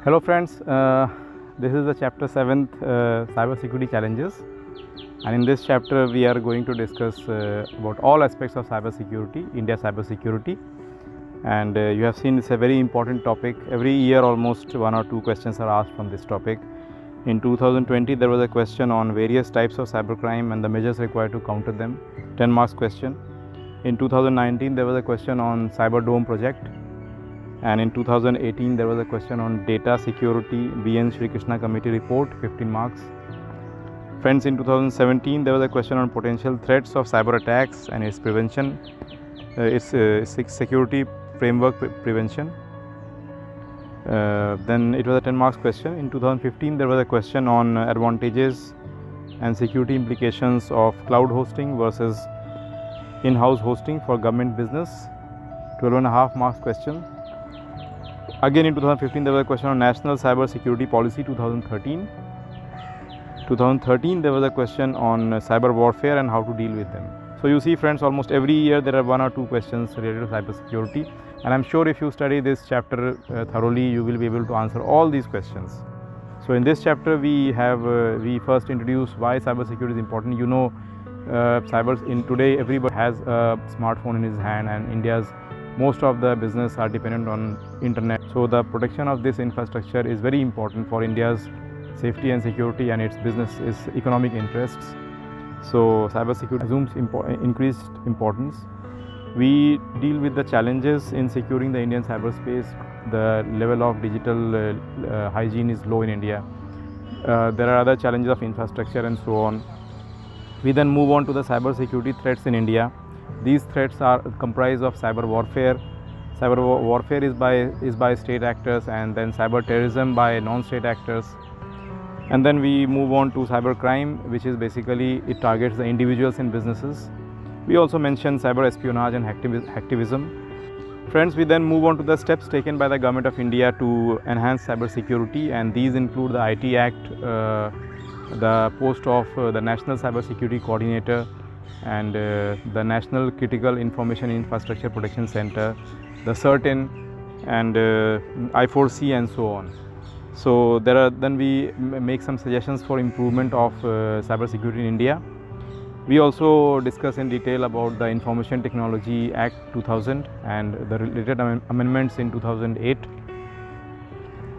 Hello friends, this is the chapter 7th, cybersecurity challenges, and in this chapter we are going to discuss about all aspects of cybersecurity, India cybersecurity. And you have seen it's a very important topic. Every year almost one or two questions are asked from this topic. In 2020 there was a question on various types of cybercrime and the measures required to counter them, 10 marks question. In 2019 there was a question on Cyber Dome project. And in 2018 there was a question on data security, BN Shri Krishna committee report, 15 marks. Friends, in 2017 there was a question on potential threats of cyber attacks and its prevention, its security framework prevention. Then it was a 10 marks question. In 2015 there was a question on advantages and security implications of cloud hosting versus in-house hosting for government business, 12.5 marks question. Again in 2015 there was a question on National Cyber Security Policy 2013. 2013 there was a question on cyber warfare and how to deal with them. So you see friends, almost every year there are one or two questions related to cyber security, and I'm sure if you study this chapter thoroughly you will be able to answer all these questions. So in this chapter we first introduce why cyber security is important. You know, today everybody has a smartphone in his hand, and India's most of the business are dependent on internet. So the protection of this infrastructure is very important for India's safety and security and its business is economic interests. So cyber security assumes increased importance. We deal with the challenges in securing the Indian cyberspace. The level of digital hygiene is low in India. There are other challenges of infrastructure and so on. We then move on to the cyber security threats in India. These threats are comprised of cyber warfare. Cyber warfare is by state actors, and then cyber terrorism by non-state actors. And then we move on to cyber crime, which is basically it targets the individuals and businesses. We also mention cyber espionage and hacktivism. Friends, we then move on to the steps taken by the Government of India to enhance cyber security, and these include the IT Act, the post of the National Cyber Security Coordinator, and the National Critical Information Infrastructure Protection Center, the CERT-In, and I4C, and so on. So then we make some suggestions for improvement of cyber security in India. We also discuss in detail about the Information Technology Act 2000 and the related amendments in 2008.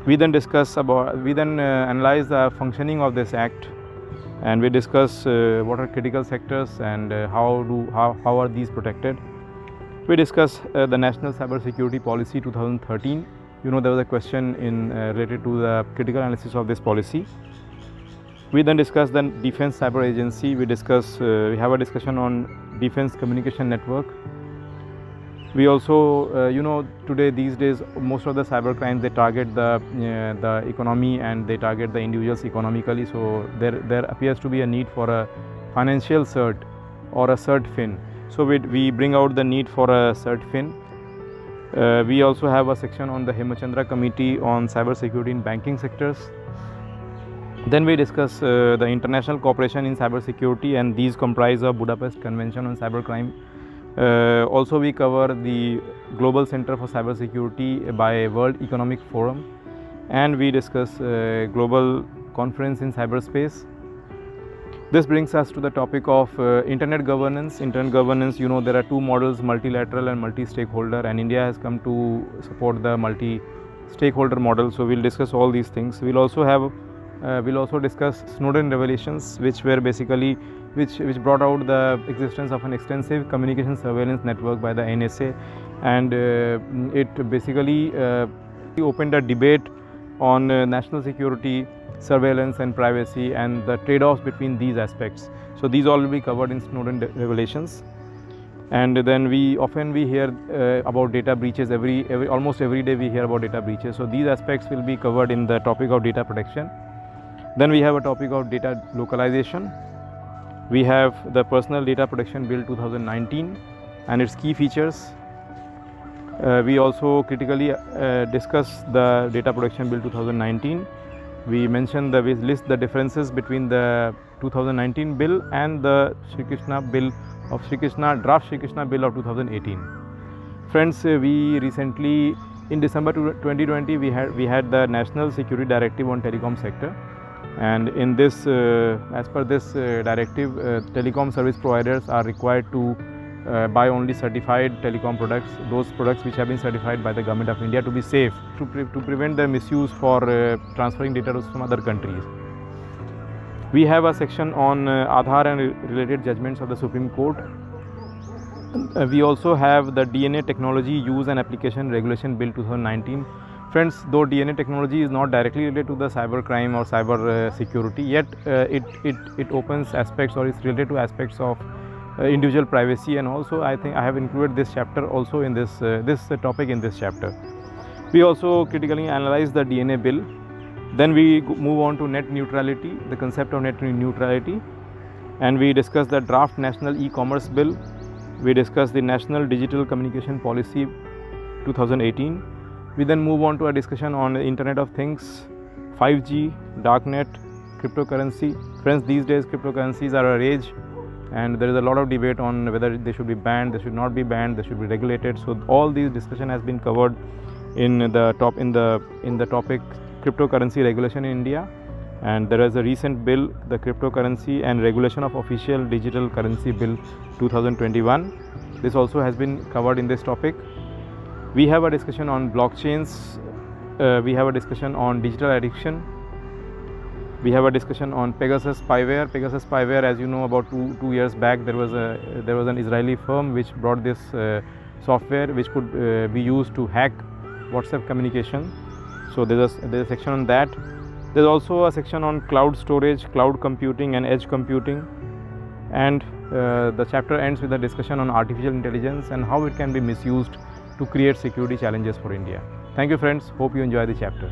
We then analyze the functioning of this act, and we discuss what are critical sectors and how are these protected. We discuss the National Cyber Security Policy 2013. You know, there was a question related to the critical analysis of this policy. We then discuss the Defense Cyber Agency. We have a discussion on Defense Communication Network. We also, you know, these days most of the cyber crimes, they target the economy and they target the individuals economically. So there appears to be a need for a financial cert or a cert-fin. So we bring out the need for a cert-fin. We also have a section on the Hemachandra Committee on cyber security in banking sectors. Then we discuss the international cooperation in cyber security, and these comprise of Budapest Convention on Cybercrime. Also we cover the Global Center for Cyber Security by World Economic Forum, and we discuss Global Conference in Cyberspace. This brings us to the topic of Internet governance. Internet governance, you know, there are two models, multilateral and multi-stakeholder, and India has come to support the multi-stakeholder model. So we'll discuss all these things. We'll also discuss Snowden revelations, which brought out the existence of an extensive communication surveillance network by the NSA, and it basically opened a debate on national security, surveillance and privacy, and the trade-offs between these aspects. So these all will be covered in Snowden revelations. And then we hear about data breaches. Almost every day we hear about data breaches. So these aspects will be covered in the topic of data protection. Then we have a topic of data localization. We have the Personal Data Protection Bill 2019 and its key features. We also critically discuss the Data Protection Bill 2019. We list the differences between the 2019 bill and the draft Shri Krishna bill of 2018. Friends, we recently In December 2020, we had the National Security Directive on Telecom sector, and in this, as per this directive, telecom service providers are required to buy only certified telecom products, those products which have been certified by the Government of India to be safe, to prevent their misuse for transferring data from other countries. We have a section on Aadhaar and related judgments of the Supreme Court. We also have the DNA Technology Use and Application Regulation Bill 2019. Friends, though DNA technology is not directly related to the cyber crime or cyber security, yet it opens aspects, or is related to aspects of individual privacy, and also I think I have included this chapter also in this topic in this chapter. We also critically analyze the DNA bill. Then we move on to net neutrality, the concept of net neutrality, and we discuss the draft national e-commerce bill. We discuss the national digital communication policy 2018. We then move on to a discussion on the Internet of Things, 5G, darknet, cryptocurrency. Friends, these days cryptocurrencies are a rage, and there is a lot of debate on whether they should be banned, they should not be banned, they should be regulated. So all these discussion has been covered in the topic cryptocurrency regulation in India. And there is a recent bill, the Cryptocurrency and Regulation of Official Digital Currency Bill 2021. This also has been covered in this topic. We have a discussion on blockchains. We have a discussion on digital addiction. We have a discussion on Pegasus spyware. Pegasus spyware, as you know, about two years back, there was an Israeli firm which brought this software which could be used to hack WhatsApp communication. So there's a section on that. There's also a section on cloud storage, cloud computing and edge computing, and the chapter ends with a discussion on artificial intelligence and how it can be misused to create security challenges for India. Thank you friends, hope you enjoy the chapter.